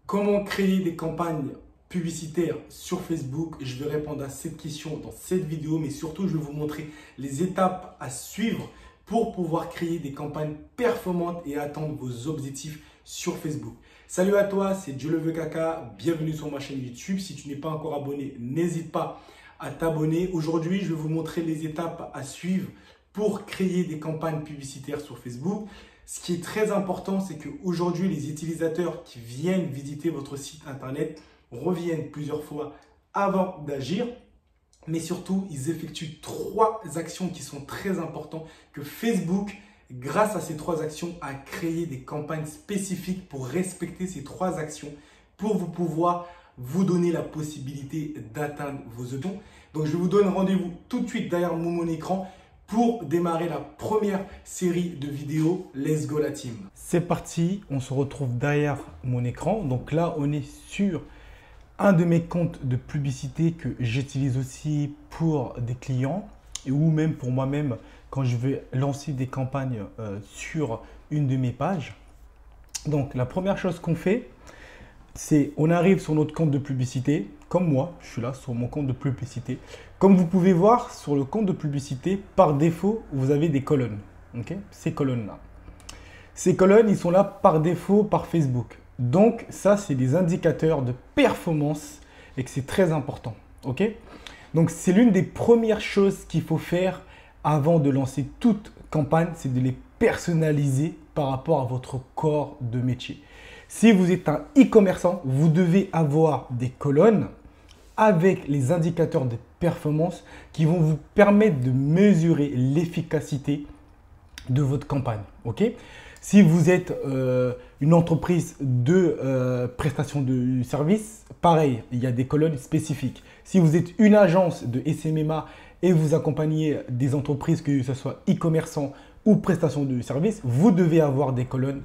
Comment créer des campagnes publicitaires sur Facebook? Je vais répondre à cette question dans cette vidéo, mais surtout, je vais vous montrer les étapes à suivre pour pouvoir créer des campagnes performantes et atteindre vos objectifs sur Facebook. Salut à toi, c'est Joe le veut Kaka. Bienvenue sur ma chaîne YouTube. Si tu n'es pas encore abonné, n'hésite pas à t'abonner. Aujourd'hui, je vais vous montrer les étapes à suivre pour créer des campagnes publicitaires sur Facebook. Ce qui est très important, c'est qu'aujourd'hui, les utilisateurs qui viennent visiter votre site internet reviennent plusieurs fois avant d'agir. Mais surtout, ils effectuent 3 actions qui sont très importantes que Facebook, grâce à ces 3 actions, a créé des campagnes spécifiques pour respecter ces 3 actions pour vous pouvoir vous donner la possibilité d'atteindre vos objectifs. Donc, je vous donne rendez-vous tout de suite derrière mon écran pour démarrer la première série de vidéos. Let's go la team. C'est parti, on se retrouve derrière mon écran. Donc là, on est sur un de mes comptes de publicité que j'utilise aussi pour des clients et ou même pour moi-même quand je vais lancer des campagnes sur une de mes pages. Donc la première chose qu'on fait, c'est on arrive sur notre compte de publicité. Comme moi, je suis là sur mon compte de publicité. Comme vous pouvez voir sur le compte de publicité, par défaut, vous avez des colonnes. Okay, ces colonnes-là. Ces colonnes, ils sont là par défaut par Facebook. Donc, ça, c'est des indicateurs de performance et que c'est très important. Okay, donc, c'est l'une des premières choses qu'il faut faire avant de lancer toute campagne, c'est de les personnaliser par rapport à votre corps de métier. Si vous êtes un e-commerçant, vous devez avoir des colonnes avec les indicateurs de performance qui vont vous permettre de mesurer l'efficacité de votre campagne. Okay, si vous êtes une entreprise de prestation de services, pareil, il y a des colonnes spécifiques. Si vous êtes une agence de SMMA et vous accompagnez des entreprises, que ce soit e-commerçant ou prestation de services, vous devez avoir des colonnes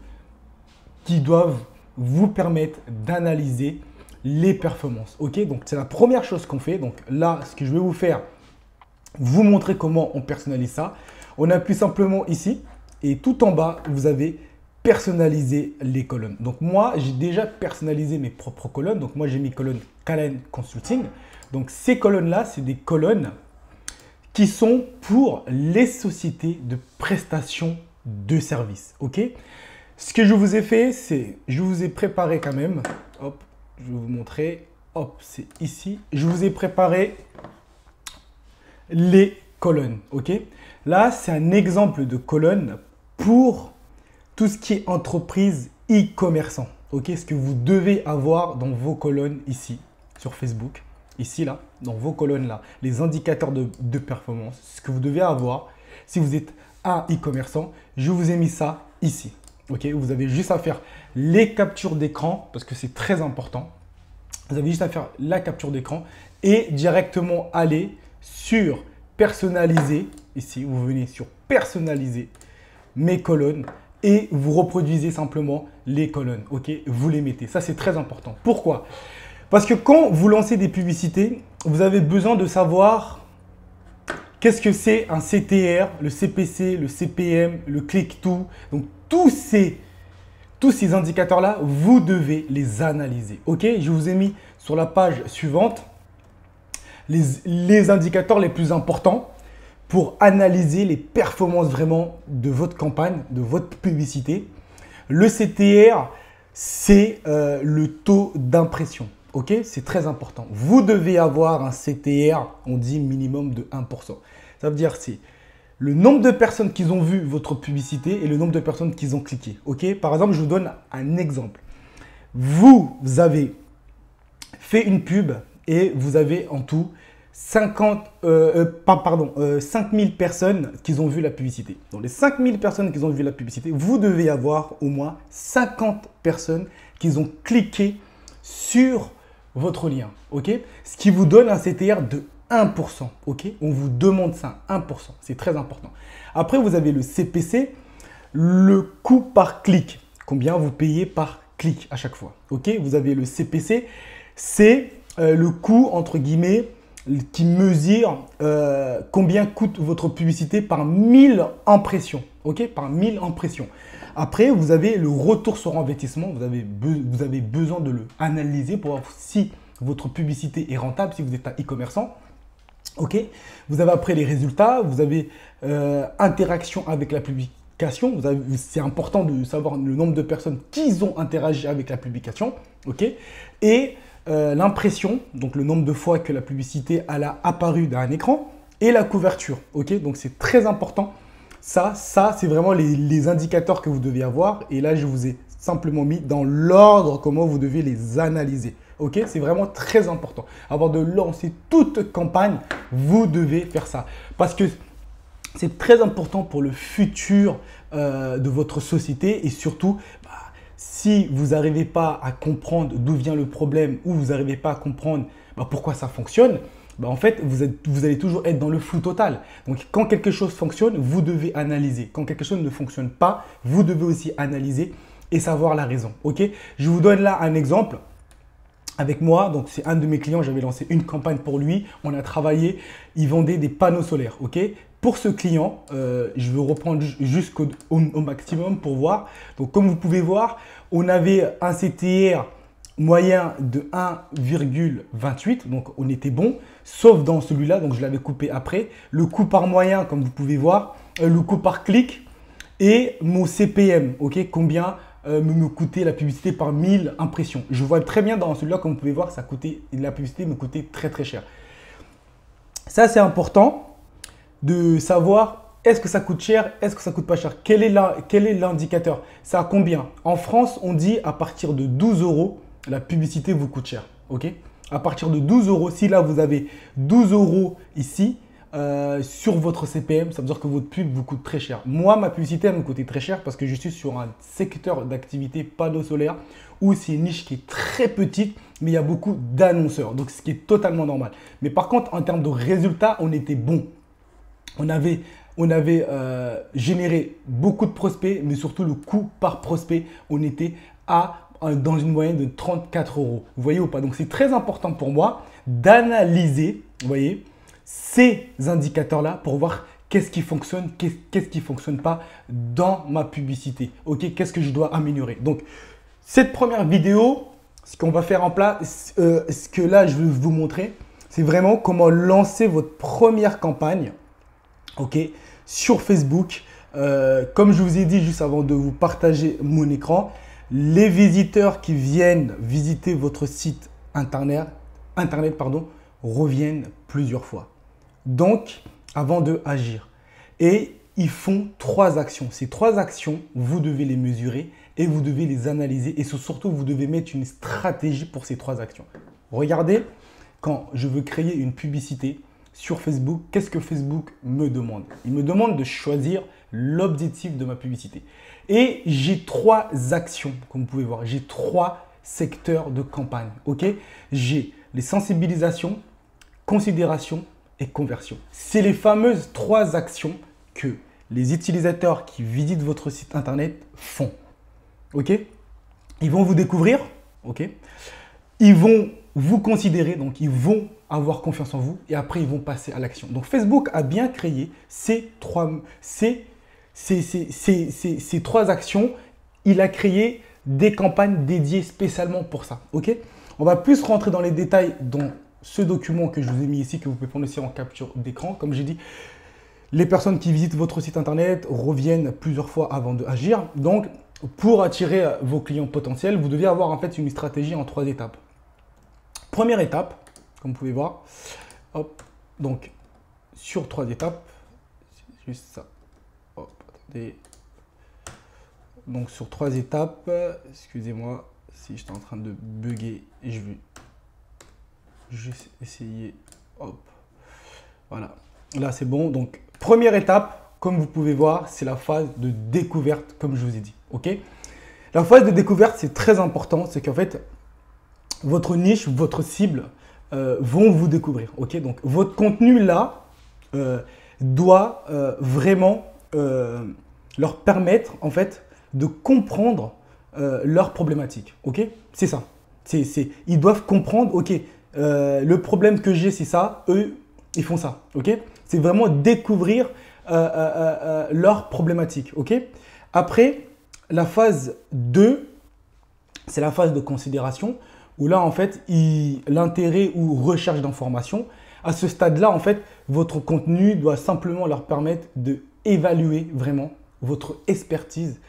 qui doivent vous permettre d'analyser les performances. Ok, donc c'est la première chose qu'on fait. Donc là, ce que je vais vous faire, vous montrer comment on personnalise ça. On appuie simplement ici et tout en bas, vous avez personnalisé les colonnes. Donc moi, j'ai déjà personnalisé mes propres colonnes. Donc moi, j'ai mis colonne Calen Consulting. Donc ces colonnes-là, c'est des colonnes qui sont pour les sociétés de prestation de services. Ok, ce que je vous ai fait, c'est, je vous ai préparé quand même, hop, je vais vous montrer, hop, c'est ici, je vous ai préparé les colonnes. Ok, là, c'est un exemple de colonne pour tout ce qui est entreprise e-commerçant. Ok, ce que vous devez avoir dans vos colonnes ici, sur Facebook, ici, là, dans vos colonnes là, les indicateurs de performance, ce que vous devez avoir si vous êtes un e-commerçant, je vous ai mis ça ici. Ok, vous avez juste à faire les captures d'écran parce que c'est très important. Vous avez juste à faire la capture d'écran et directement aller sur personnaliser. Ici, vous venez sur personnaliser mes colonnes et vous reproduisez simplement les colonnes. Ok, vous les mettez. Ça, c'est très important. Pourquoi? Parce que quand vous lancez des publicités, vous avez besoin de savoir qu'est-ce que c'est un CTR, le CPC, le CPM, le click-to. Donc, tous ces indicateurs-là, vous devez les analyser. Ok, je vous ai mis sur la page suivante les indicateurs les plus importants pour analyser les performances vraiment de votre campagne, de votre publicité. Le CTR, c'est le taux d'impression. Ok, c'est très important. Vous devez avoir un CTR, on dit minimum de 1%. Ça veut dire c'est le nombre de personnes qui ont vu votre publicité et le nombre de personnes qui ont cliqué. Ok, par exemple, je vous donne un exemple. Vous avez fait une pub et vous avez en tout 5000 personnes qui ont vu la publicité. Dans les 5000 personnes qui ont vu la publicité, vous devez avoir au moins 50 personnes qui ont cliqué sur votre lien. Ok, ce qui vous donne un CTR de 1%. Ok, on vous demande ça, 1%. C'est très important. Après, vous avez le CPC, le coût par clic. Combien vous payez par clic à chaque fois. Ok, vous avez le CPC, c'est le coût entre guillemets qui mesure combien coûte votre publicité par 1000 impressions. Ok, par 1000 impressions. Après, vous avez le retour sur investissement. Vous avez besoin de le analyser pour voir si votre publicité est rentable, si vous êtes un e-commerçant. Ok. Vous avez après les résultats. Vous avez interaction avec la publication. C'est important de savoir le nombre de personnes qui ont interagi avec la publication. Ok. Et l'impression, donc le nombre de fois que la publicité a apparu dans un écran. Et la couverture. Ok. Donc c'est très important. Ça c'est vraiment les indicateurs que vous devez avoir. Et là, je vous ai simplement mis dans l'ordre comment vous devez les analyser. Ok, c'est vraiment très important. Avant de lancer toute campagne, vous devez faire ça. Parce que c'est très important pour le futur de votre société. Et surtout, si vous n'arrivez pas à comprendre d'où vient le problème ou vous n'arrivez pas à comprendre pourquoi ça fonctionne, en fait, vous allez toujours être dans le flou total. Donc, quand quelque chose fonctionne, vous devez analyser. Quand quelque chose ne fonctionne pas, vous devez aussi analyser et savoir la raison. Ok. Je vous donne là un exemple. Avec moi, donc c'est un de mes clients, j'avais lancé une campagne pour lui. On a travaillé, il vendait des panneaux solaires. Ok. Pour ce client, je vais reprendre jusqu'au maximum pour voir. Donc, comme vous pouvez voir, on avait un CTR moyen de 1,28, donc on était bon, sauf dans celui-là, donc je l'avais coupé après. Le coût par moyen, comme vous pouvez voir, le coût par clic et mon CPM, ok, combien me coûtait la publicité par 1000 impressions. Je vois très bien dans celui-là, comme vous pouvez voir, la publicité me coûtait très très cher. Ça, c'est important de savoir est-ce que ça coûte cher, est-ce que ça coûte pas cher. Quel est l'indicateur? Ça a combien? En France, on dit à partir de 12 €, la publicité vous coûte cher. Ok. À partir de 12 €, si là vous avez 12 € ici sur votre CPM, ça veut dire que votre pub vous coûte très cher. Moi, ma publicité elle me coûtait très cher parce que je suis sur un secteur d'activité panneaux solaires où c'est une niche qui est très petite, mais il y a beaucoup d'annonceurs. Donc, ce qui est totalement normal. Mais par contre, en termes de résultats, on était bon. On avait généré beaucoup de prospects, mais surtout le coût par prospect, on était dans une moyenne de 34 €. Vous voyez ou pas? Donc, c'est très important pour moi d'analyser, vous voyez, ces indicateurs-là pour voir qu'est-ce qui fonctionne, qu'est-ce qui ne fonctionne pas dans ma publicité. Ok, qu'est-ce que je dois améliorer? Donc, cette première vidéo, ce qu'on va faire en place, ce que là, je vais vous montrer, c'est vraiment comment lancer votre première campagne, ok, sur Facebook. Comme je vous ai dit juste avant de vous partager mon écran, les visiteurs qui viennent visiter votre site internet, reviennent plusieurs fois. Donc, avant de agir. Et ils font 3 actions. Ces 3 actions, vous devez les mesurer et vous devez les analyser. Et surtout, vous devez mettre une stratégie pour ces 3 actions. Regardez, quand je veux créer une publicité sur Facebook, qu'est-ce que Facebook me demande? Il me demande de choisir l'objectif de ma publicité. Et j'ai 3 actions, comme vous pouvez voir. J'ai 3 secteurs de campagne. Ok, j'ai les sensibilisations, considération et conversion. C'est les fameuses 3 actions que les utilisateurs qui visitent votre site internet font. Ok, ils vont vous découvrir. Ok, ils vont vous considérer, donc ils vont avoir confiance en vous et après ils vont passer à l'action. Donc Facebook a bien créé ces 3 actions. Il a créé des campagnes dédiées spécialement pour ça. Ok, on va plus rentrer dans les détails dans ce document que je vous ai mis ici, que vous pouvez prendre aussi en capture d'écran. Comme j'ai dit, les personnes qui visitent votre site internet reviennent plusieurs fois avant d'agir. Donc, pour attirer vos clients potentiels, vous devez avoir en fait une stratégie en 3 étapes. Première étape, comme vous pouvez voir, hop, donc sur 3 étapes, c'est juste ça. Hop, attendez. Donc sur 3 étapes, excusez-moi si j'étais en train de bugger, et je vais juste essayer, hop, voilà, là c'est bon. Donc première étape, comme vous pouvez voir, c'est la phase de découverte, comme je vous ai dit. Ok, la phase de découverte, c'est très important, c'est qu'en fait, votre niche, votre cible vont vous découvrir. Ok, donc votre contenu là doit vraiment leur permettre en fait de comprendre leurs problématiques. Ok, c'est ça. Ils doivent comprendre. Ok, le problème que j'ai, c'est ça. Eux, ils font ça. Ok, c'est vraiment découvrir leurs problématiques. Ok. Après, la phase 2, c'est la phase de considération où là, en fait, l'intérêt ou recherche d'informations, à ce stade-là, en fait, votre contenu doit simplement leur permettre d'évaluer vraiment votre expertise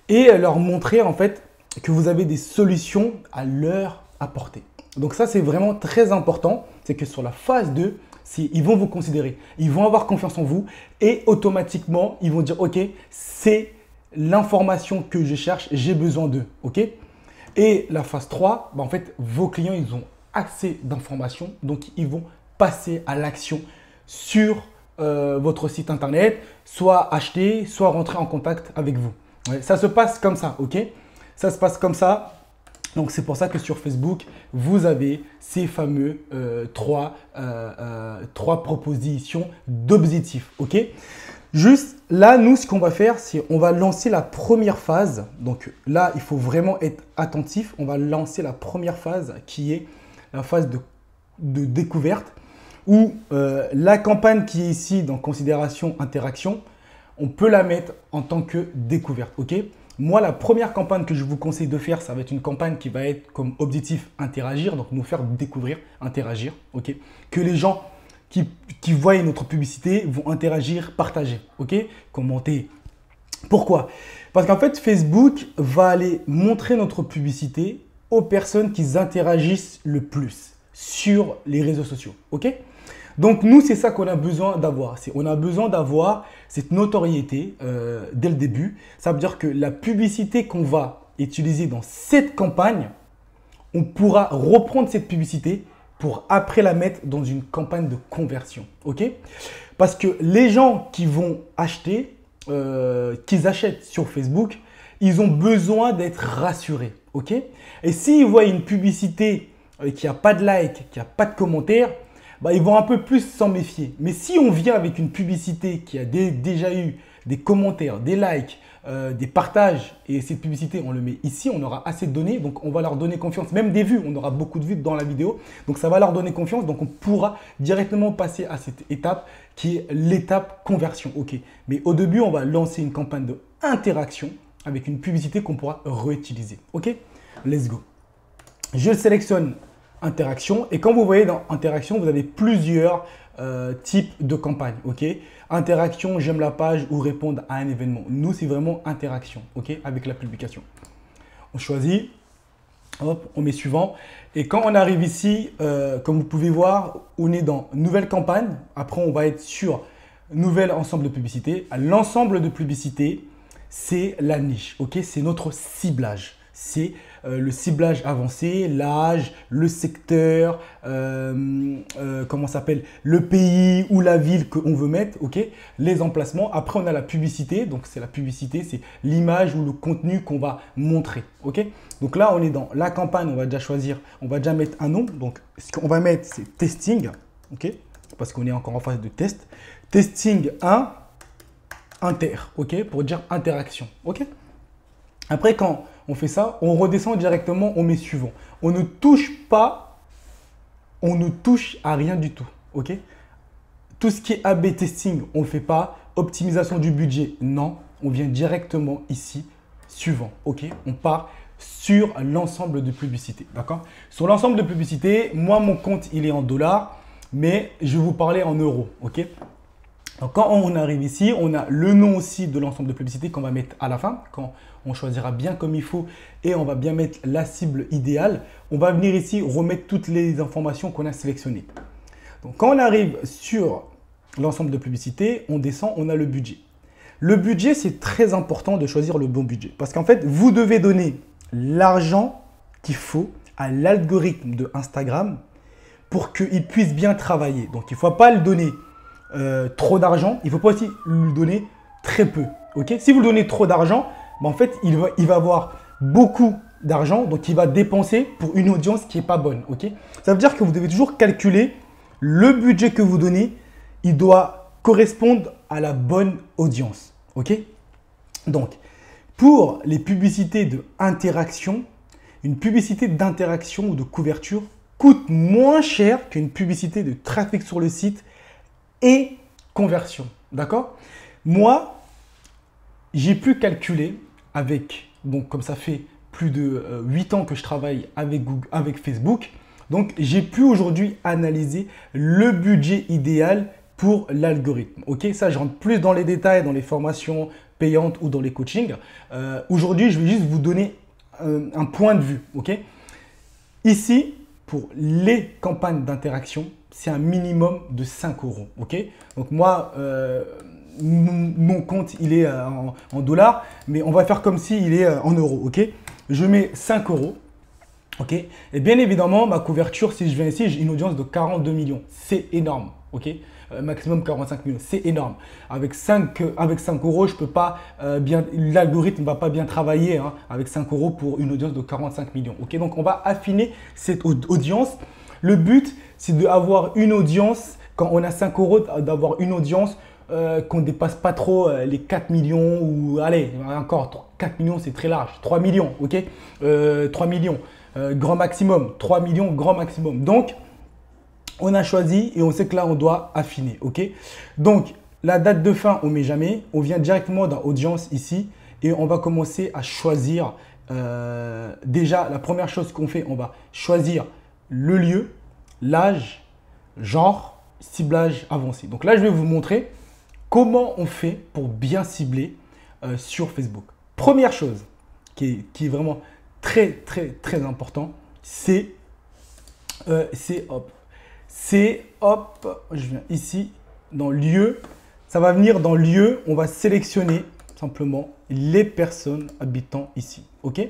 et leur montrer, en fait, que vous avez des solutions à leur apporter. Donc ça, c'est vraiment très important. C'est que sur la phase 2, ils vont vous considérer, ils vont avoir confiance en vous et automatiquement, ils vont dire « Ok, c'est l'information que je cherche, j'ai besoin d'eux. » Ok. Et la phase 3, en fait, vos clients, ils ont assez d'informations, donc ils vont passer à l'action sur votre site internet, soit acheter, soit rentrer en contact avec vous. Ouais, ça se passe comme ça, ok? Ça se passe comme ça. Donc, c'est pour ça que sur Facebook, vous avez ces fameux trois propositions d'objectifs, ok? Juste là, nous, ce qu'on va faire, c'est on va lancer la première phase. Donc là, il faut vraiment être attentif. On va lancer la première phase qui est la phase de découverte où la campagne qui est ici dans considération interaction, on peut la mettre en tant que découverte, ok? Moi, la première campagne que je vous conseille de faire, ça va être une campagne qui va être comme objectif interagir, donc nous faire découvrir, interagir, ok? Que les gens qui voient notre publicité vont interagir, partager, ok? Commenter. Pourquoi? Parce qu'en fait, Facebook va aller montrer notre publicité aux personnes qui interagissent le plus sur les réseaux sociaux, ok? Donc, nous, c'est ça qu'on a besoin d'avoir. On a besoin d'avoir cette notoriété dès le début. Ça veut dire que la publicité qu'on va utiliser dans cette campagne, on pourra reprendre cette publicité pour après la mettre dans une campagne de conversion. Ok? Parce que les gens qui vont acheter, qu'ils achètent sur Facebook, ils ont besoin d'être rassurés. Ok? Et s'ils voient une publicité qui n'a pas de like, qui n'a pas de commentaires, bah, ils vont un peu plus s'en méfier. Mais si on vient avec une publicité qui a déjà eu des commentaires, des likes, des partages et cette publicité, on le met ici, on aura assez de données, donc on va leur donner confiance. Même des vues, on aura beaucoup de vues dans la vidéo, donc ça va leur donner confiance, donc on pourra directement passer à cette étape qui est l'étape conversion. Ok, mais au début, on va lancer une campagne d'interaction avec une publicité qu'on pourra réutiliser. Ok, let's go. Je sélectionne interaction et quand vous voyez dans interaction, vous avez plusieurs types de campagnes. Ok, interaction, j'aime la page ou répondre à un événement. Nous, c'est vraiment interaction, ok, avec la publication. On choisit, hop, on met suivant. Et quand on arrive ici, comme vous pouvez voir, on est dans nouvelle campagne. Après, on va être sur nouvel ensemble de publicité. L'ensemble de publicité, c'est la niche, ok, c'est notre ciblage. C'est le ciblage avancé, l'âge, le secteur, comment s'appelle, le pays ou la ville qu'on veut mettre, ok, les emplacements. Après, on a la publicité. Donc, c'est la publicité, c'est l'image ou le contenu qu'on va montrer, ok. Donc là, on est dans la campagne. On va déjà choisir, on va déjà mettre un nom. Donc, ce qu'on va mettre, c'est testing, ok, parce qu'on est encore en phase de test. Testing 1, inter, ok, pour dire interaction, ok. Après, quand on fait ça, on redescend directement, on met suivant. On ne touche pas, on ne touche à rien du tout. Ok? Tout ce qui est A/B testing, on ne fait pas. Optimisation du budget, non. On vient directement ici, suivant. Ok? On part sur l'ensemble de publicités. D'accord? Sur l'ensemble de publicités, moi, mon compte, il est en dollars, mais je vais vous parler en euros. Ok? Donc, quand on arrive ici, on a le nom aussi de l'ensemble de publicité qu'on va mettre à la fin, quand on choisira bien comme il faut et on va bien mettre la cible idéale. On va venir ici remettre toutes les informations qu'on a sélectionnées. Donc, quand on arrive sur l'ensemble de publicité, on descend, on a le budget. Le budget, c'est très important de choisir le bon budget parce qu'en fait, vous devez donner l'argent qu'il faut à l'algorithme de Instagram pour qu'il puisse bien travailler. Donc, il ne faut pas le donner trop d'argent, il ne faut pas aussi lui donner très peu. Okay? Si vous lui donnez trop d'argent, en fait, il va avoir beaucoup d'argent, donc il va dépenser pour une audience qui n'est pas bonne. Okay? Ça veut dire que vous devez toujours calculer le budget que vous donnez, il doit correspondre à la bonne audience. Okay? Donc, pour les publicités d'interaction, une publicité d'interaction ou de couverture coûte moins cher qu'une publicité de trafic sur le site et conversion, d'accord? Moi, j'ai pu calculer donc comme ça fait plus de 8 ans que je travaille avec Google, avec Facebook, donc j'ai pu aujourd'hui analyser le budget idéal pour l'algorithme. Ok, ça je rentre plus dans les détails, dans les formations payantes ou dans les coachings. Aujourd'hui, je vais juste vous donner un point de vue. Ok, ici, pour les campagnes d'interaction, c'est un minimum de 5 euros. Ok, donc moi, mon compte, il est en dollars, mais on va faire comme s'il est en euros. Ok, je mets 5 euros. Ok, et bien évidemment, ma couverture, si je viens ici, j'ai une audience de 42 millions. C'est énorme. Ok, maximum 45 millions. C'est énorme. Avec 5 euros, je peux pas l'algorithme ne va pas bien travailler hein, avec 5 euros pour une audience de 45 millions. Ok, donc on va affiner cette audience. Le but, c'est d'avoir une audience, quand on a 5 euros, d'avoir une audience qu'on ne dépasse pas trop les 4 millions ou allez, encore 4 millions, c'est très large. 3 millions, ok, 3 millions. Grand maximum, 3 millions grand maximum. Donc, on a choisi et on sait que là, on doit affiner. Ok. Donc, la date de fin, on ne met jamais. On vient directement dans Audience ici et on va commencer à choisir. Déjà, la première chose qu'on fait, on va choisir le lieu, l'âge, genre, ciblage avancé. Donc là, je vais vous montrer comment on fait pour bien cibler sur Facebook. Première chose qui est vraiment très important, c'est hop, je viens ici dans lieu, ça va venir dans lieu, on va sélectionner simplement les personnes habitant ici, ok?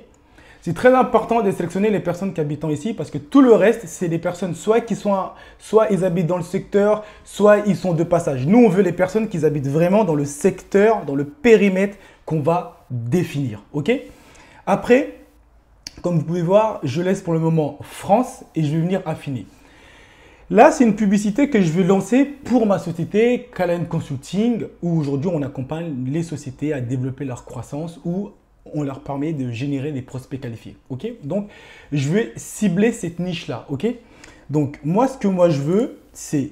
C'est très important de sélectionner les personnes qui habitent ici parce que tout le reste, c'est des personnes soit ils habitent dans le secteur, soit ils sont de passage. Nous, on veut les personnes qui habitent vraiment dans le secteur, dans le périmètre qu'on va définir, ok? Après, comme vous pouvez voir, je laisse pour le moment France et je vais venir affiner. Là, c'est une publicité que je vais lancer pour ma société Calen Consulting où aujourd'hui, on accompagne les sociétés à développer leur croissance ou on leur permet de générer des prospects qualifiés. Ok, donc, je vais cibler cette niche-là. Ok, donc, moi, ce que moi je veux, c'est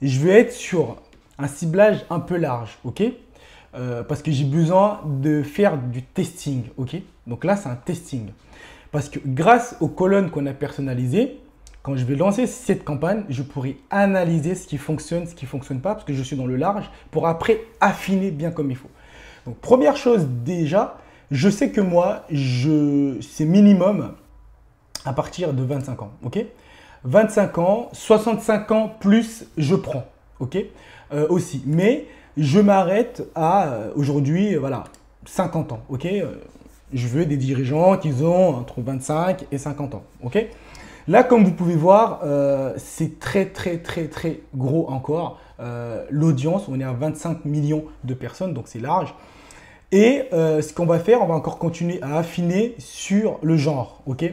je vais être sur un ciblage un peu large. Ok, parce que j'ai besoin de faire du testing. Ok, donc là, c'est un testing. Parce que grâce aux colonnes qu'on a personnalisées, quand je vais lancer cette campagne, je pourrai analyser ce qui fonctionne, ce qui ne fonctionne pas, parce que je suis dans le large, pour après affiner bien comme il faut. Donc, première chose déjà, je sais que moi, c'est minimum à partir de 25 ans. Ok, 25 ans, 65 ans plus, je prends. Ok, aussi. Mais je m'arrête à aujourd'hui, voilà, 50 ans. Ok, je veux des dirigeants qui ont entre 25 et 50 ans. Ok. Là, comme vous pouvez voir, c'est très gros encore. L'audience, on est à 25 millions de personnes, donc c'est large. Et ce qu'on va faire, on va encore continuer à affiner sur le genre. Ok,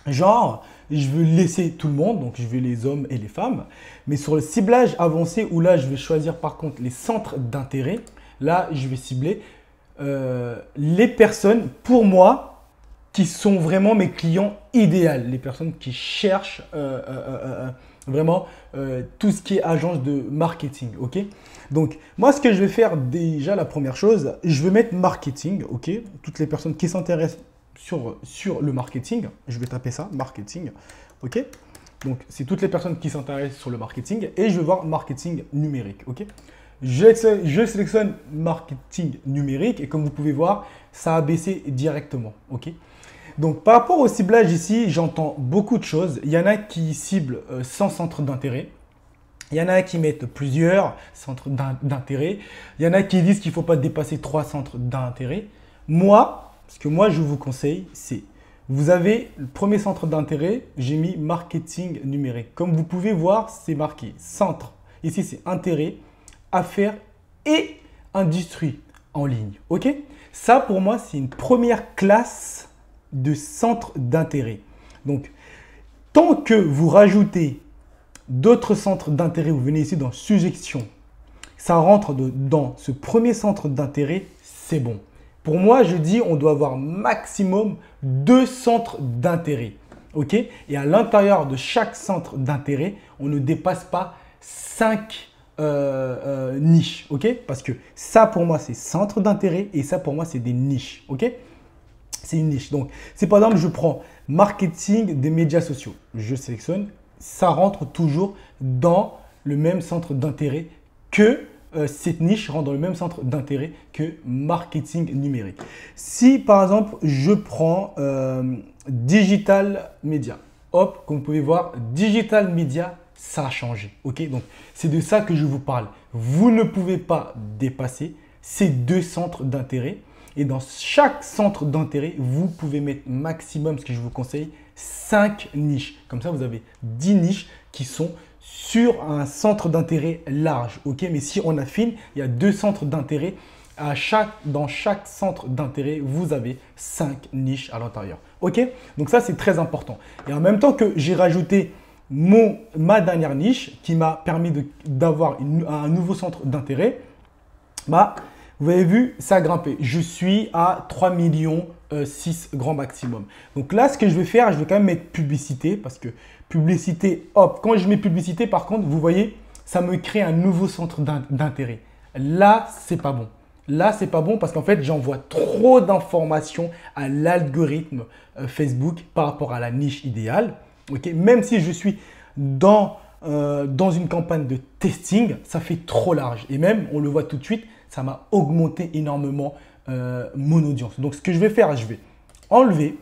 genre, je veux laisser tout le monde, donc je veux les hommes et les femmes. Mais sur le ciblage avancé, où là, je vais choisir par contre les centres d'intérêt, là, je vais cibler les personnes, pour moi, qui sont vraiment mes clients idéaux, les personnes qui cherchent vraiment tout ce qui est agence de marketing. Ok, donc moi ce que je vais faire déjà, la première chose, je vais mettre marketing. Ok, toutes les personnes qui s'intéressent sur le marketing, je vais taper ça, marketing. Ok, donc c'est toutes les personnes qui s'intéressent sur le marketing et je vais voir marketing numérique. Ok, je sélectionne marketing numérique et comme vous pouvez voir, ça a baissé directement. Ok, donc, par rapport au ciblage ici, j'entends beaucoup de choses. Il y en a qui ciblent 100 centres d'intérêt. Il y en a qui mettent plusieurs centres d'intérêt. Il y en a qui disent qu'il ne faut pas dépasser 3 centres d'intérêt. Moi, ce que moi je vous conseille, c'est vous avez le premier centre d'intérêt, j'ai mis marketing numérique. Comme vous pouvez voir, c'est marqué centre. Ici, c'est intérêt, affaires et industrie en ligne. Ok? Ça, pour moi, c'est une première classe de centres d'intérêt. Donc, tant que vous rajoutez d'autres centres d'intérêt, vous venez ici dans suggestion, ça rentre dans ce premier centre d'intérêt, c'est bon. Pour moi, je dis on doit avoir maximum 2 centres d'intérêt. Ok? Et à l'intérieur de chaque centre d'intérêt, on ne dépasse pas 5 niche, ok? Parce que ça, pour moi, c'est centre d'intérêt et ça, pour moi, c'est des niches, ok? C'est une niche. Donc, c'est par exemple, je prends marketing des médias sociaux. Je sélectionne, ça rentre toujours dans le même centre d'intérêt que cette niche rentre dans le même centre d'intérêt que marketing numérique. Si par exemple, je prends digital media, hop, comme vous pouvez voir, digital media, ça a changé. Ok, donc c'est de ça que je vous parle. Vous ne pouvez pas dépasser ces deux centres d'intérêt. Et dans chaque centre d'intérêt, vous pouvez mettre maximum, ce que je vous conseille, 5 niches. Comme ça, vous avez 10 niches qui sont sur un centre d'intérêt large. Ok, mais si on affine, il y a 2 centres d'intérêt. Dans chaque centre d'intérêt, vous avez 5 niches à l'intérieur. Ok, donc ça, c'est très important. Et en même temps que j'ai rajouté ma dernière niche qui m'a permis d'avoir un nouveau centre d'intérêt, bah, vous avez vu, ça a grimpé. Je suis à 3 millions 6 grand maximum. Donc là, ce que je vais faire, je vais quand même mettre publicité parce que publicité, hop, quand je mets publicité, par contre, vous voyez, ça me crée un nouveau centre d'intérêt. Là, c'est pas bon. Là, c'est pas bon parce qu'en fait, j'envoie trop d'informations à l'algorithme Facebook par rapport à la niche idéale. Okay, même si je suis dans une campagne de testing, ça fait trop large. Et même, on le voit tout de suite, ça m'a augmenté énormément mon audience. Donc, ce que je vais faire, je vais enlever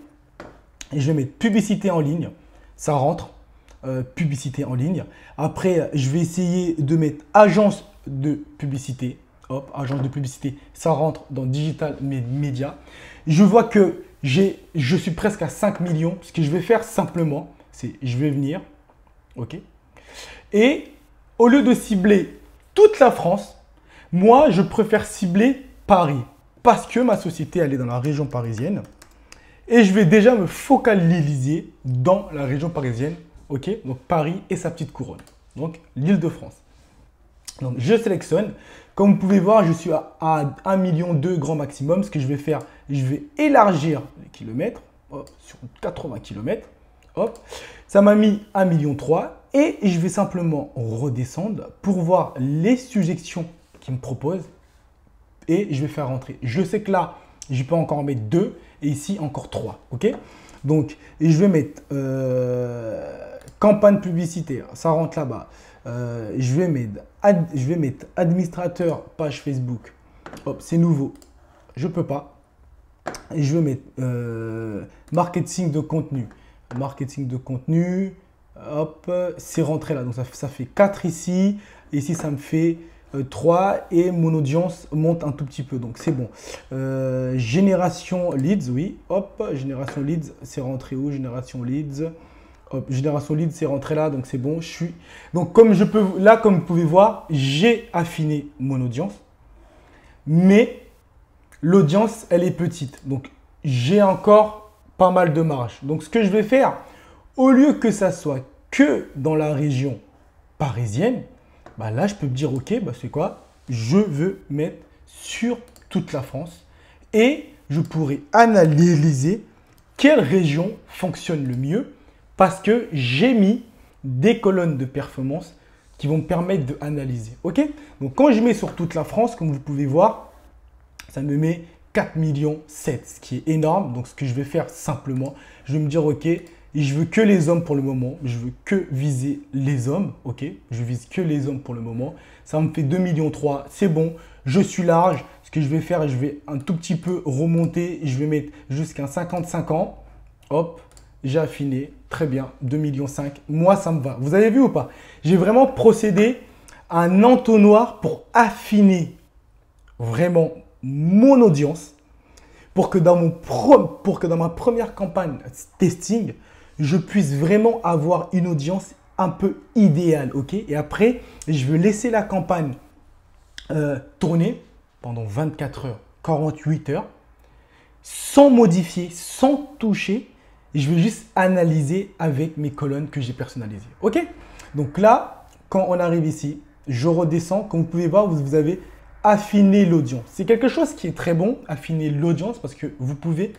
et je vais mettre publicité en ligne. Ça rentre, publicité en ligne. Après, je vais essayer de mettre agence de publicité. Hop, agence de publicité, ça rentre dans Digital Media. Je vois que je suis presque à 5 millions. Ce que je vais faire simplement, c'est je vais venir, ok. Et au lieu de cibler toute la France, moi, je préfère cibler Paris parce que ma société, elle est dans la région parisienne. Et je vais déjà me focaliser dans la région parisienne, ok. Donc, Paris et sa petite couronne, donc l'Île-de-France. Donc, je sélectionne. Comme vous pouvez voir, je suis à 1,2 million grand maximum. Ce que je vais faire, je vais élargir les kilomètres hop, sur 80 km. Hop. Ça m'a mis 1,3 million et je vais simplement redescendre pour voir les suggestions qu'il me propose et je vais faire rentrer. Je sais que là, je peux encore en mettre 2 et ici encore 3. Ok. Donc, et je vais mettre campagne publicitaire. Ça rentre là-bas. Je vais mettre administrateur page Facebook. Hop, c'est nouveau. Je peux pas. Et je vais mettre marketing de contenu. Marketing de contenu. Hop, c'est rentré là. Donc ça fait 4 ici. Ici, ça me fait 3 et mon audience monte un tout petit peu. Donc c'est bon. Génération leads, oui. Hop, génération leads, c'est rentré où? Génération leads. Hop, génération lead, c'est rentré là, donc c'est bon. Donc comme vous pouvez voir, j'ai affiné mon audience, mais l'audience, elle est petite. Donc j'ai encore pas mal de marge. Donc ce que je vais faire, au lieu que ça soit que dans la région parisienne, bah là je peux me dire ok, bah c'est quoi? Je veux mettre sur toute la France et je pourrais analyser quelle région fonctionne le mieux. Parce que j'ai mis des colonnes de performance qui vont me permettre d'analyser. Ok. Donc, quand je mets sur toute la France, comme vous pouvez voir, ça me met 4 millions 7, ce qui est énorme. Donc, ce que je vais faire simplement, je vais me dire, ok, je veux que les hommes pour le moment. Je veux que viser les hommes. Ok. Je vise que les hommes pour le moment. Ça me fait 2,3 millions. C'est bon. Je suis large. Ce que je vais faire, je vais un tout petit peu remonter. Je vais mettre jusqu'à 55 ans. Hop. J'ai affiné, très bien, 2,5 millions. Moi, ça me va. Vous avez vu ou pas? J'ai vraiment procédé à un entonnoir pour affiner vraiment mon audience pour que dans ma première campagne testing, je puisse vraiment avoir une audience un peu idéale. Ok. Et après, je vais laisser la campagne tourner pendant 24 heures, 48 heures, sans modifier, sans toucher. Et je vais juste analyser avec mes colonnes que j'ai personnalisées. Ok. Donc là, quand on arrive ici, je redescends. Comme vous pouvez voir, vous avez affiné l'audience. C'est quelque chose qui est très bon, affiner l'audience, parce que vous pouvez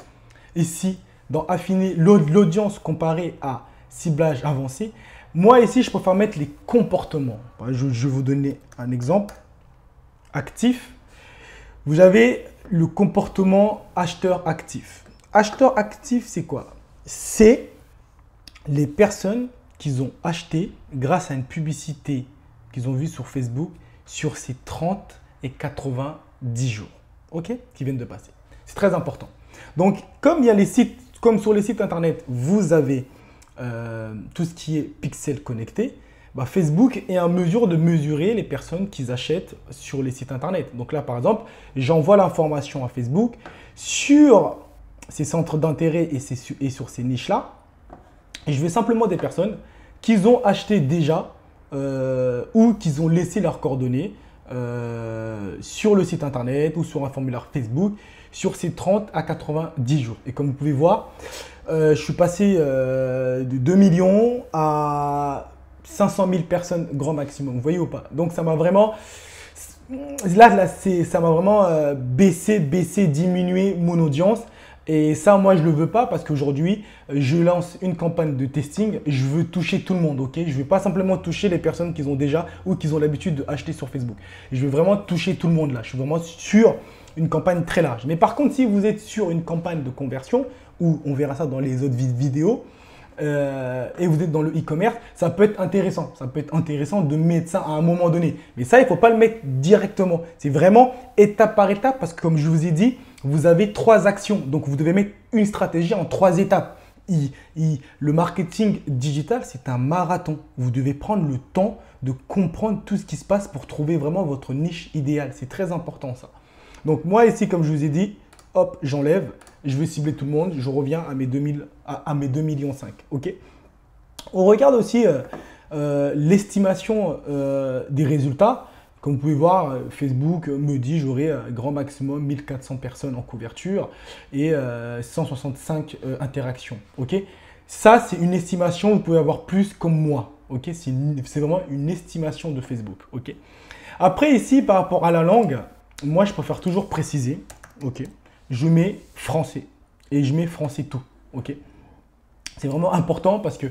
ici, dans affiner l'audience comparé à ciblage avancé, Moi, ici, je préfère mettre les comportements. Je vais vous donner un exemple. Actif. Vous avez le comportement acheteur actif. Acheteur actif, c'est quoi? C'est les personnes qui ont acheté grâce à une publicité qu'ils ont vue sur Facebook sur ces 30 et 90 jours, ok, qui viennent de passer. C'est très important. Donc, comme il y a les sites, comme sur les sites internet, vous avez tout ce qui est pixels connectés, bah, Facebook est en mesure de mesurer les personnes qui achètent sur les sites internet. Donc là, par exemple, j'envoie l'information à Facebook sur ces centres d'intérêt et sur ces niches-là. Et je veux simplement des personnes qui ont acheté déjà ou qui ont laissé leurs coordonnées sur le site internet ou sur un formulaire Facebook sur ces 30 à 90 jours. Et comme vous pouvez voir, je suis passé de 2 millions à 500 000 personnes grand maximum. Vous voyez ou pas? Donc ça m'a vraiment, ça m'a vraiment baissé, diminué mon audience. Et ça, moi, je ne le veux pas parce qu'aujourd'hui, je lance une campagne de testing. Je veux toucher tout le monde, ok? Je ne veux pas simplement toucher les personnes qui ont déjà ou qui ont l'habitude d'acheter sur Facebook. Je veux vraiment toucher tout le monde là. Je suis vraiment sur une campagne très large. Mais par contre, si vous êtes sur une campagne de conversion, ou on verra ça dans les autres vidéos, et vous êtes dans le e-commerce, ça peut être intéressant. Ça peut être intéressant de mettre ça à un moment donné. Mais ça, il ne faut pas le mettre directement. C'est vraiment étape par étape parce que comme je vous ai dit, vous avez 3 actions. Donc, vous devez mettre une stratégie en 3 étapes. Le marketing digital, c'est un marathon. Vous devez prendre le temps de comprendre tout ce qui se passe pour trouver vraiment votre niche idéale. C'est très important ça. Donc, moi ici, comme je vous ai dit, hop, j'enlève. Je vais cibler tout le monde. Je reviens à mes 2,5 millions. OK? On regarde aussi l'estimation des résultats. Comme vous pouvez voir, Facebook me dit j'aurai grand maximum 1400 personnes en couverture et 165 interactions. Ok, ça, c'est une estimation. Vous pouvez avoir plus comme moi. Ok, c'est vraiment une estimation de Facebook. Ok. Après, ici, par rapport à la langue, moi, je préfère toujours préciser. Ok, je mets français et je mets français tout. Ok, c'est vraiment important parce que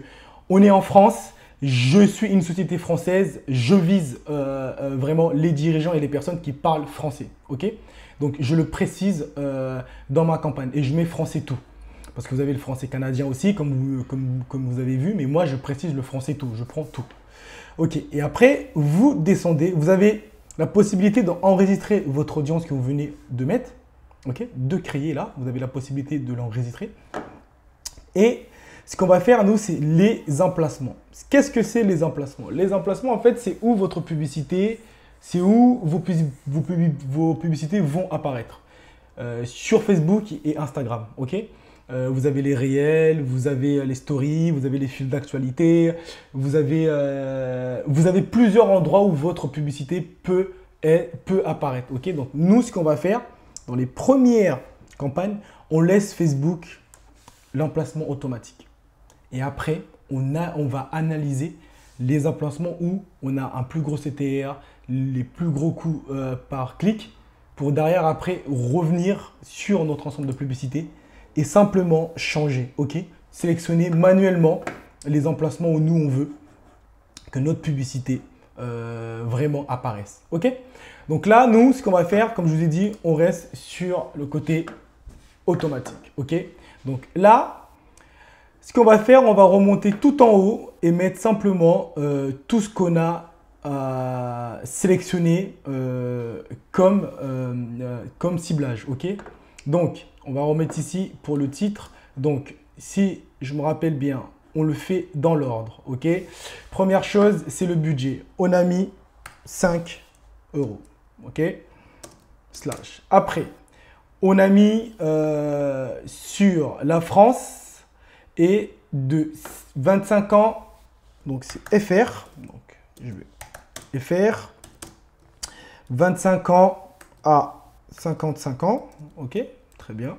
on est en France. Je suis une société française, je vise vraiment les dirigeants et les personnes qui parlent français. Ok? Donc, je le précise dans ma campagne et je mets français tout. Parce que vous avez le français canadien aussi, comme vous avez vu, mais moi, je précise le français tout, je prends tout. Ok, et après, vous descendez, vous avez la possibilité d'enregistrer votre audience que vous venez de mettre, ok? De créer là, vous avez la possibilité de l'enregistrer. Et ce qu'on va faire, nous, c'est les emplacements. Qu'est-ce que c'est les emplacements? Les emplacements, en fait, c'est où votre publicité, c'est où vos publicités vont apparaître. Sur Facebook et Instagram, ok? Vous avez les réels, vous avez les stories, vous avez les fils d'actualité, vous avez plusieurs endroits où votre publicité peut apparaître, ok? Donc, nous, ce qu'on va faire, dans les premières campagnes, on laisse Facebook l'emplacement automatique. Et après, on va analyser les emplacements où on a un plus gros CTR, les plus gros coûts par clic, pour derrière après revenir sur notre ensemble de publicités et simplement changer, ok? Sélectionner manuellement les emplacements où nous on veut que notre publicité vraiment apparaisse, ok? Donc là, nous, ce qu'on va faire, comme je vous ai dit, on reste sur le côté automatique, ok? Donc là, ce qu'on va faire, on va remonter tout en haut et mettre simplement tout ce qu'on a sélectionné comme ciblage. Ok. Donc, on va remettre ici pour le titre. Donc, si je me rappelle bien, on le fait dans l'ordre. Ok. Première chose, c'est le budget. On a mis 5 euros. Ok. Slash. Après, on a mis sur la France. Et de 25 ans, donc c'est FR, donc je vais FR, 25 ans à 55 ans, ok, très bien.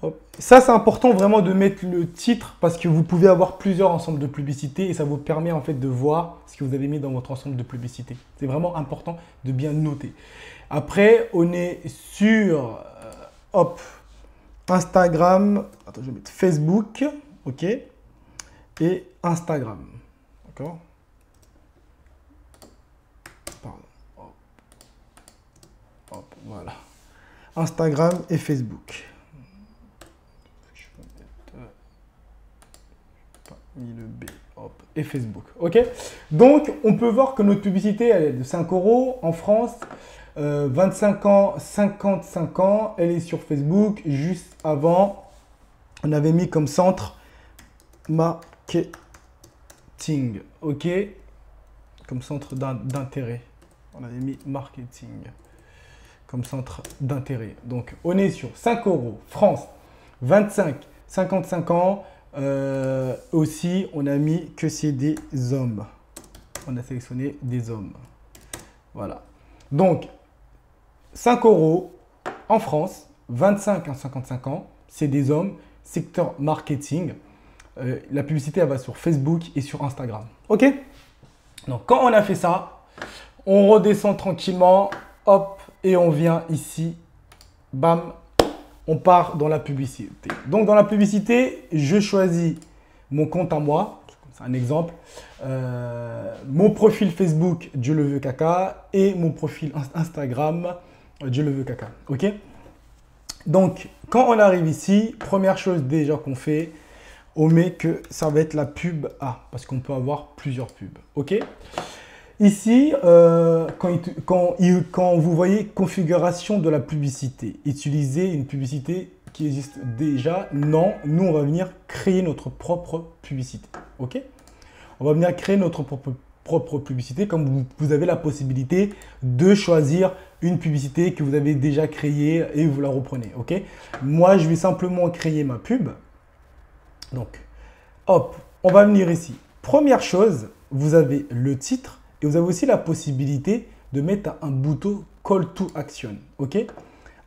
Hop. Ça, c'est important vraiment de mettre le titre parce que vous pouvez avoir plusieurs ensembles de publicités et ça vous permet en fait de voir ce que vous avez mis dans votre ensemble de publicités. C'est vraiment important de bien noter. Après, on est sur, hop, Instagram, attends, je vais mettre Facebook, ok. et Instagram. D'accord? Pardon. Hop. Hop, voilà. Instagram et Facebook. Je peux mettre pas mis le B. Hop, et Facebook. OK? Donc, on peut voir que notre publicité, elle est de 5 € en France. 25 ans, 55 ans. Elle est sur Facebook. Juste avant, on avait mis comme centre marketing. OK? Comme centre d'intérêt. On avait mis marketing comme centre d'intérêt. Donc, on est sur 5 € France, 25, 55 ans. Aussi, on a mis que c'est des hommes. On a sélectionné des hommes. Voilà. Donc, 5 € en France, 25 à 55 ans, c'est des hommes, secteur marketing. La publicité, elle va sur Facebook et sur Instagram. OK? Donc, quand on a fait ça, on redescend tranquillement, hop, et on vient ici, bam, on part dans la publicité. Donc, dans la publicité, je choisis mon compte à moi, c'est un exemple, mon profil Facebook, Dieu le veut caca, et mon profil Instagram, Dieu le veut caca. OK? Donc, quand on arrive ici, première chose déjà qu'on fait, on met que ça va être la pub A, parce qu'on peut avoir plusieurs pubs. OK? Ici, quand vous voyez configuration de la publicité, utilisez une publicité qui existe déjà. Non, nous, on va venir créer notre propre publicité. OK? On va venir créer notre propre publicité, comme vous avez la possibilité de choisir une publicité que vous avez déjà créée et vous la reprenez. OK? Moi, je vais simplement créer ma pub. Donc, hop, on va venir ici. Première chose, vous avez le titre. Et vous avez aussi la possibilité de mettre un bouton Call to Action. OK?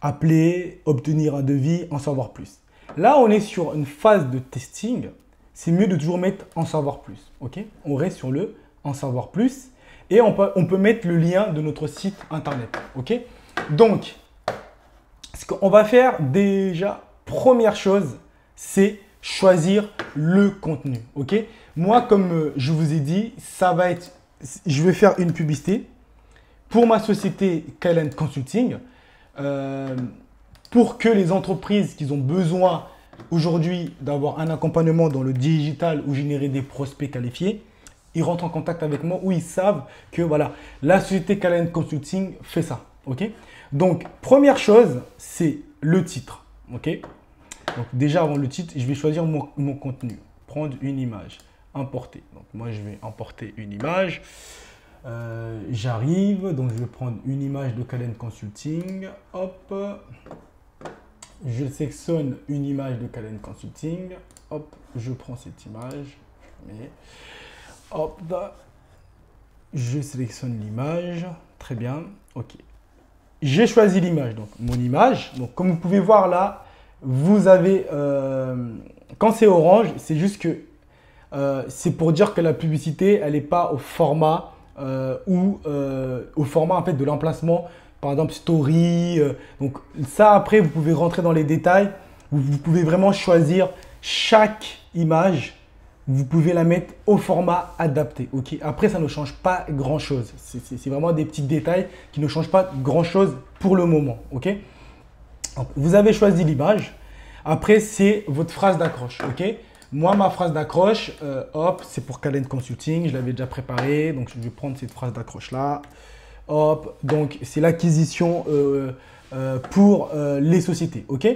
Appeler, obtenir un devis, en savoir plus. Là, on est sur une phase de testing. C'est mieux de toujours mettre en savoir plus. OK? On reste sur le en savoir plus. Et on peut mettre le lien de notre site internet. OK? Donc, ce qu'on va faire déjà, première chose, c'est choisir le contenu. OK? Moi, comme je vous ai dit, ça va être... Je vais faire une publicité pour ma société Kailand Consulting pour que les entreprises qui ont besoin aujourd'hui d'avoir un accompagnement dans le digital ou générer des prospects qualifiés, ils rentrent en contact avec moi où ils savent que voilà, la société Kailand Consulting fait ça. OK? Donc, première chose, c'est le titre. OK? Donc, déjà avant le titre, je vais choisir mon contenu. Prendre une image. Importer. Donc, moi, je vais importer une image. J'arrive. Donc, je vais prendre une image de Kailand Consulting. Hop. Je sélectionne une image de Kailand Consulting. Hop. Je prends cette image. Mais, hop. Je sélectionne l'image. Très bien. OK. J'ai choisi l'image. Donc, mon image. Donc, comme vous pouvez voir là, vous avez... quand c'est orange, c'est juste que c'est pour dire que la publicité, elle n'est pas au format au format en fait de l'emplacement, par exemple story. Donc ça, après, vous pouvez rentrer dans les détails. Vous pouvez vraiment choisir chaque image. Vous pouvez la mettre au format adapté. OK? Après, ça ne change pas grand-chose. C'est vraiment des petits détails qui ne changent pas grand-chose pour le moment. OK? Donc, vous avez choisi l'image. Après, c'est votre phrase d'accroche. OK? Moi, ma phrase d'accroche, hop, c'est pour Kailand Consulting. Je l'avais déjà préparée. Donc, je vais prendre cette phrase d'accroche-là. Hop, donc, c'est l'acquisition pour les sociétés. OK?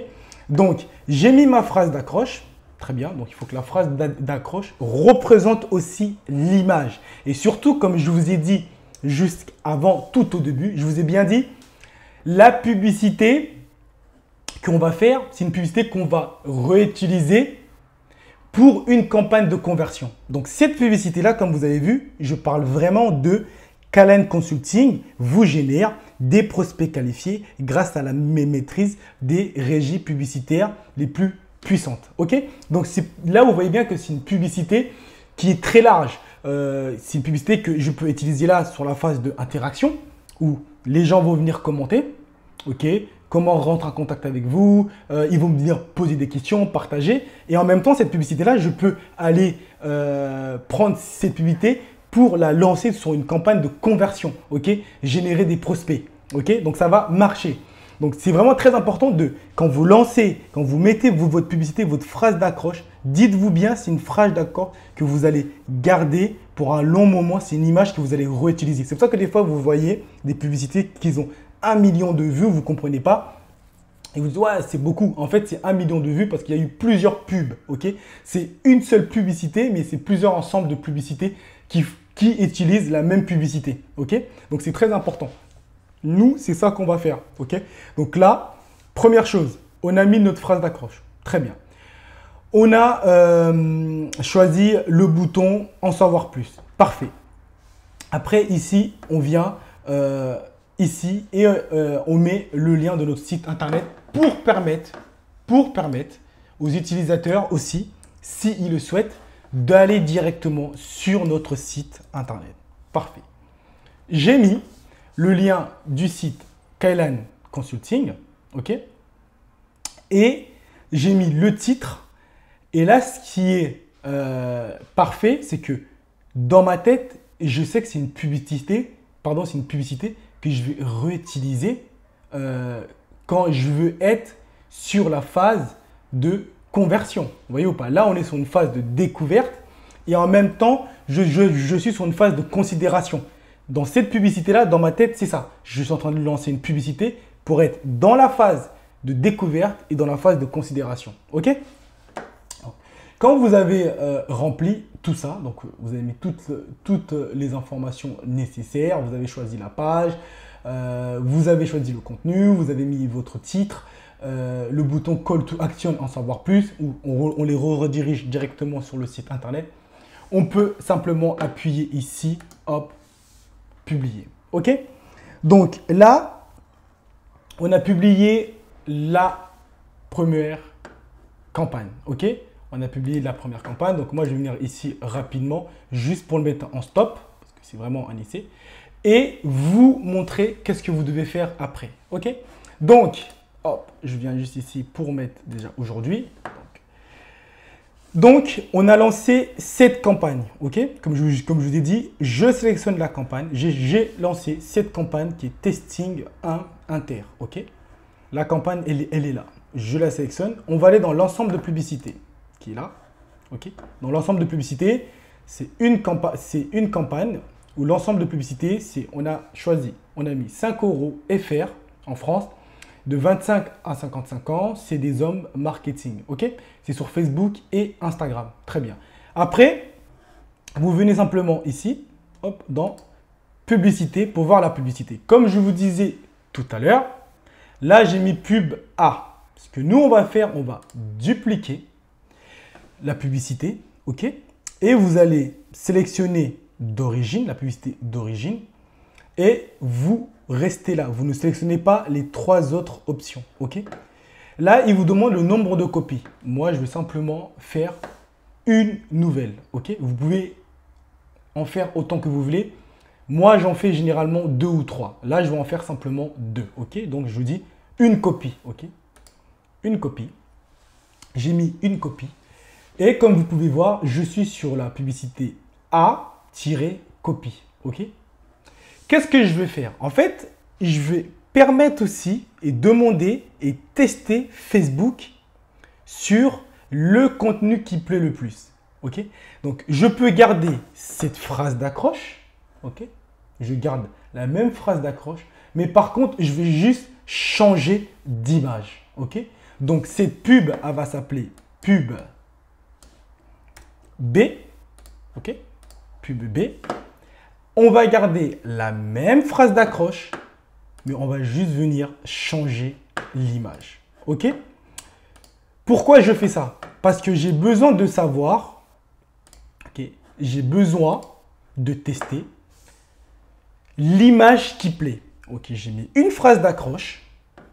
Donc, j'ai mis ma phrase d'accroche. Très bien. Donc, il faut que la phrase d'accroche représente aussi l'image. Et surtout, comme je vous ai dit juste avant, tout au début, je vous ai bien dit, la publicité qu'on va faire, c'est une publicité qu'on va réutiliser pour une campagne de conversion. Donc, cette publicité-là, comme vous avez vu, je parle vraiment de Kailand Consulting vous génère des prospects qualifiés grâce à la maîtrise des régies publicitaires les plus puissantes. OK? Donc, là, vous voyez bien que c'est une publicité qui est très large. C'est une publicité que je peux utiliser là sur la phase d'interaction où les gens vont venir commenter. OK? Comment rentrer en contact avec vous, ils vont venir poser des questions, partager. Et en même temps, cette publicité-là, je peux aller prendre cette publicité pour la lancer sur une campagne de conversion, ok? Générer des prospects, ok? Donc ça va marcher. Donc c'est vraiment très important quand vous lancez, quand vous mettez votre publicité, votre phrase d'accroche, dites-vous bien, c'est une phrase d'accroche que vous allez garder pour un long moment. C'est une image que vous allez réutiliser. C'est pour ça que des fois, vous voyez des publicités qui ont 1 million de vues, vous ne comprenez pas. Et vous dites, ouais, c'est beaucoup. En fait, c'est 1 million de vues parce qu'il y a eu plusieurs pubs, ok? C'est une seule publicité, mais c'est plusieurs ensembles de publicités qui utilisent la même publicité, ok? Donc, c'est très important. Nous, c'est ça qu'on va faire, ok? Donc là, première chose, on a mis notre phrase d'accroche. Très bien. On a choisi le bouton « En savoir plus ». Parfait. Après, ici, on vient ici et on met le lien de notre site internet pour permettre aux utilisateurs aussi, s'ils le souhaitent, d'aller directement sur notre site internet. Parfait. J'ai mis le lien du site Kailan Consulting, ok? Et j'ai mis le titre. Et là, ce qui est parfait, c'est que dans ma tête, je sais que c'est une publicité, que je vais réutiliser quand je veux être sur la phase de conversion. Vous voyez ou pas? Là, on est sur une phase de découverte et en même temps, je suis sur une phase de considération. Dans cette publicité-là, dans ma tête, c'est ça. Je suis en train de lancer une publicité pour être dans la phase de découverte et dans la phase de considération. OK? Quand vous avez rempli tout ça, donc vous avez mis toutes les informations nécessaires, vous avez choisi la page, vous avez choisi le contenu, vous avez mis votre titre, le bouton Call to Action, en savoir plus, où on les redirige directement sur le site internet. On peut simplement appuyer ici, hop, publier. OK? Donc là, on a publié la première campagne. OK? On a publié la première campagne. Donc moi, je vais venir ici rapidement, juste pour le mettre en stop, parce que c'est vraiment un essai, et vous montrer qu'est-ce que vous devez faire après. OK? Donc, hop, je viens juste ici pour mettre déjà aujourd'hui. Donc, on a lancé cette campagne, ok? Comme je vous ai dit, je sélectionne la campagne. J'ai lancé cette campagne qui est Testing 1 Inter, ok? La campagne, elle est là. Je la sélectionne. On va aller dans l'ensemble de publicité qui est là, ok? Dans l'ensemble de publicité, c'est une campagne où l'ensemble de publicité, on a mis 5 € FR en France. De 25 à 55 ans, c'est des hommes marketing, ok? C'est sur Facebook et Instagram, très bien. Après, vous venez simplement ici, hop, dans publicité pour voir la publicité. Comme je vous disais tout à l'heure, là, j'ai mis pub A. Ce que nous, on va faire, on va dupliquer la publicité, ok? Et vous allez sélectionner d'origine, la publicité d'origine, et vous restez là. Vous ne sélectionnez pas les 3 autres options. OK? Là, il vous demande le nombre de copies. Moi, je vais simplement faire une nouvelle. OK? Vous pouvez en faire autant que vous voulez. Moi, j'en fais généralement 2 ou 3. Là, je vais en faire simplement 2. OK? Donc, je vous dis une copie. OK? Une copie. J'ai mis une copie. Et comme vous pouvez voir, je suis sur la publicité A-copie. OK? Qu'est-ce que je vais faire? En fait, je vais permettre aussi et demander et tester Facebook sur le contenu qui plaît le plus. OK? Donc, je peux garder cette phrase d'accroche. OK? Je garde la même phrase d'accroche. Mais par contre, je vais juste changer d'image. OK? Donc, cette pub, elle va s'appeler pub B. OK? Pub B. On va garder la même phrase d'accroche, mais on va juste venir changer l'image. OK? Pourquoi je fais ça? Parce que j'ai besoin de savoir, okay, j'ai besoin de tester l'image qui plaît. OK, j'ai mis une phrase d'accroche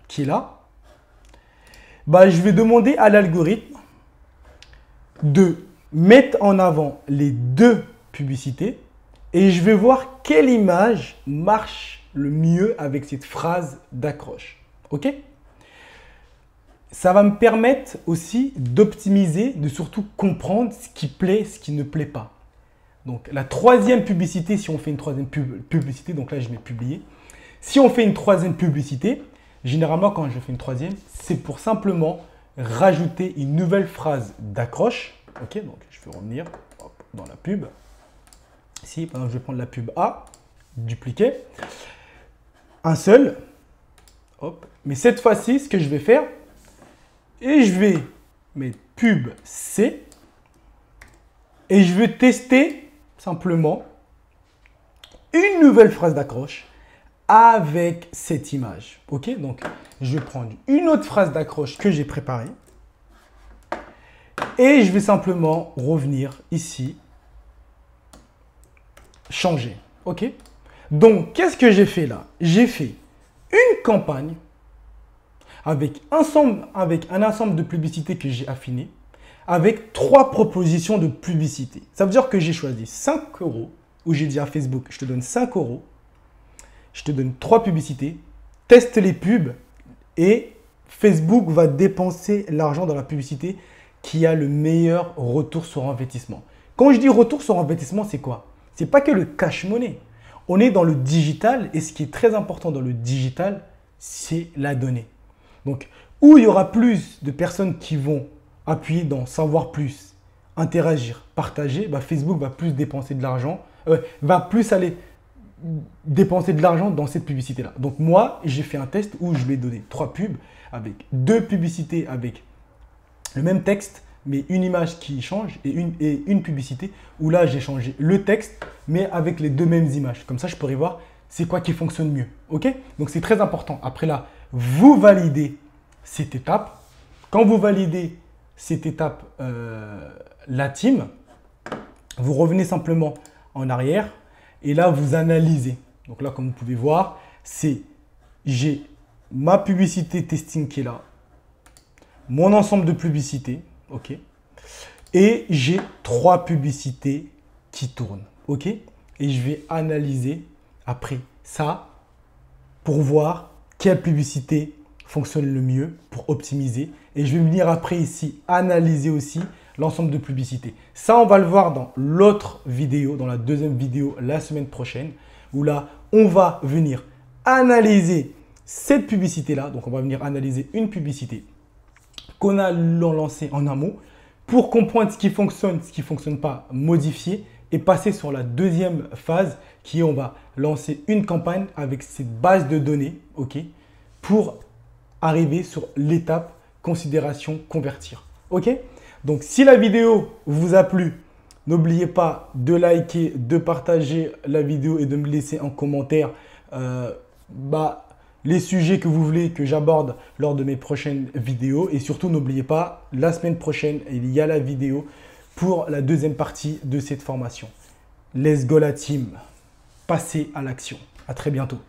qui est là. Bah, je vais demander à l'algorithme de mettre en avant les 2 publicités. Et je vais voir quelle image marche le mieux avec cette phrase d'accroche. OK? ça va me permettre aussi d'optimiser, de surtout comprendre ce qui plaît, ce qui ne plaît pas. Donc, la troisième publicité, si on fait une troisième publicité, donc là, je vais publier. Si on fait une troisième publicité, généralement, quand je fais une troisième, c'est pour simplement rajouter une nouvelle phrase d'accroche. Ok, donc je vais revenir dans la pub. Ici, par exemple, je vais prendre la pub A, dupliquer. Un seul. Hop. Mais cette fois-ci, ce que je vais faire, et je vais mettre pub C. Et je vais tester simplement une nouvelle phrase d'accroche avec cette image. Ok, donc je vais prendre une autre phrase d'accroche que j'ai préparée. Et je vais simplement revenir ici, changer. Ok, donc qu'est-ce que j'ai fait là? J'ai fait une campagne avec un ensemble de publicités que j'ai affiné, avec 3 propositions de publicité. Ça veut dire que j'ai choisi 5 €, où j'ai dit à Facebook, je te donne 5 €, je te donne 3 publicités, teste les pubs et Facebook va dépenser l'argent dans la publicité qui a le meilleur retour sur investissement. Quand je dis retour sur investissement, c'est quoi? Ce n'est pas que le cash money. On est dans le digital et ce qui est très important dans le digital, c'est la donnée. Donc, où il y aura plus de personnes qui vont appuyer dans savoir plus, interagir, partager, bah Facebook va plus dépenser de l'argent, va plus aller dépenser de l'argent dans cette publicité-là. Donc moi, j'ai fait un test où je lui ai donné 3 pubs avec 2 publicités avec le même texte, mais une image qui change et une publicité où là, j'ai changé le texte, mais avec les 2 mêmes images. Comme ça, je pourrais voir c'est quoi qui fonctionne mieux. Ok? Donc, c'est très important. Après là, vous validez cette étape. Quand vous validez cette étape, la team, vous revenez simplement en arrière et là, vous analysez. Donc là, comme vous pouvez voir, j'ai ma publicité testing qui est là, mon ensemble de publicités, ok, et j'ai 3 publicités qui tournent, ok, et je vais analyser après ça pour voir quelle publicité fonctionne le mieux pour optimiser. Et je vais venir après ici analyser aussi l'ensemble de publicités. Ça, on va le voir dans l'autre vidéo, dans la deuxième vidéo la semaine prochaine, où là, on va venir analyser cette publicité-là. Donc, on va venir analyser une publicité qu'on a lancée en amont pour comprendre ce qui fonctionne, ce qui ne fonctionne pas, modifier et passer sur la deuxième phase qui est on va lancer une campagne avec cette base de données, ok, pour arriver sur l'étape considération convertir. Ok? Donc, si la vidéo vous a plu, n'oubliez pas de liker, de partager la vidéo et de me laisser en commentaire les sujets que vous voulez que j'aborde lors de mes prochaines vidéos. Et surtout, n'oubliez pas, la semaine prochaine, il y a la vidéo pour la deuxième partie de cette formation. Let's go la team! Passez à l'action. À très bientôt.